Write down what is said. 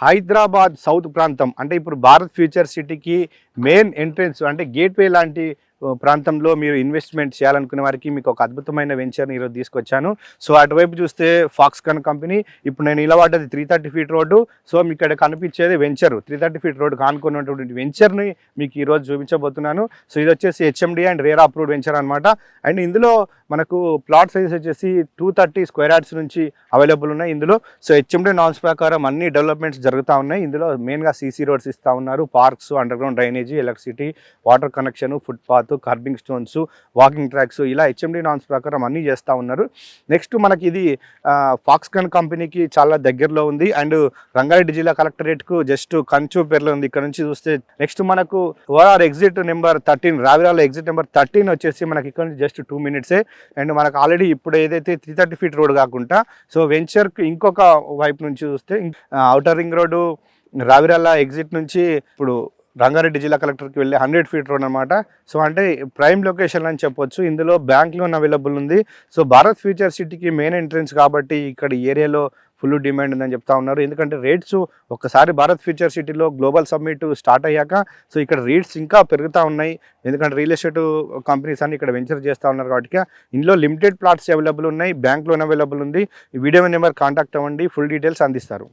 Hyderabad south ప్రాంతం అంటే ఇప్పుడు భారత్ ఫ్యూచర్ సిటీకి మెయిన్ ఎంట్రన్స్ అంటే గేట్వే లాంటి ప్రాంతంలో మీరు ఇన్వెస్ట్మెంట్ చేయాలనుకునే వారికి మీకు ఒక అద్భుతమైన వెంచర్ని ఈరోజు తీసుకొచ్చాను. సో అటువైపు చూస్తే ఫాక్స్కాన్ కంపెనీ, ఇప్పుడు నేను నిలబడ్డది 330 ఫీట్ రోడ్డు. సో మీకు ఇక్కడ కనిపించేది వెంచర్ 330 ఫీట్ రోడ్డు కానుకున్నటువంటి వెంచర్ని మీకు ఈరోజు చూపించబోతున్నాను. సో ఇది వచ్చేసి HMD and RERA approved venture అనమాట. అండ్ ఇందులో మనకు ప్లాట్ సైజ్ వచ్చేసి 230 స్క్వేర్ యార్డ్స్ నుంచి అవైలబుల్ ఉన్నాయి ఇందులో. సో హెచ్ఎండి నామ్స్ ప్రకారం అన్ని డెవలప్మెంట్స్ జరుగుతూ ఉన్నాయి. ఇందులో మెయిన్గా సీసీ రోడ్స్ ఇస్తూ ఉన్నారు, parks, under ground drainage, electricity, water connection, footpath, kerbing stones, walking tracks, ఇలా హెచ్ఎండి నామ్స్ ప్రకారం అన్నీ చేస్తూ ఉన్నారు. నెక్స్ట్ మనకి ఇది ఫాక్స్కాన్ కంపెనీకి చాలా దగ్గరలో ఉంది అండ్ రంగారెడ్డి జిల్లా కలెక్టరేట్కు జస్ట్ కంచూపేర్లో ఉంది. ఇక్కడ నుంచి చూస్తే నెక్స్ట్ మనకు OR exit number 13, Ravirala exit number 13 వచ్చేసి మనకి ఇక్కడ నుంచి జస్ట్ 2 మినిట్సే. అండ్ మనకు ఆల్రెడీ ఇప్పుడు ఏదైతే 330 ఫీట్ రోడ్ కాకుండా సో వెంచర్కి ఇంకొక వైపు నుంచి చూస్తే outer ring road Ravirala exit నుంచి ఇప్పుడు రంగారెడ్డి జిల్లా కలెక్టర్కి వెళ్ళే 100 ఫీట్ రోడ్ అనమాట. సో అంటే ప్రైమ్ లొకేషన్ అని చెప్పొచ్చు. ఇందులో బ్యాంక్ లోన్ అవైలబుల్ ఉంది. సో భారత్ ఫ్యూచర్ సిటీకి మెయిన్ ఎంట్రన్స్ కాబట్టి ఇక్కడ ఏరియాలో ఫుల్ డిమాండ్ ఉందని చెప్తా ఉన్నారు. ఎందుకంటే రేట్స్ ఒక్కసారి భారత్ ఫ్యూచర్ సిటీలో గ్లోబల్ సమ్మిట్ స్టార్ట్ అయ్యాక సో ఇక్కడ రేట్స్ ఇంకా పెరుగుతూ ఉన్నాయి. ఎందుకంటే రియల్ ఎస్టేట్ కంపెనీస్ అన్ని ఇక్కడ వెంచర్ చేస్తూ ఉన్నారు కాబట్టి ఇందులో లిమిటెడ్ ప్లాట్స్ అవైలబుల్ ఉన్నాయి, బ్యాంక్ లోన్ అవైలబుల్ ఉంది. ఈ వీడియో నెంబర్ కాంటాక్ట్ అవ్వండి, ఫుల్ డీటెయిల్స్ అందిస్తారు.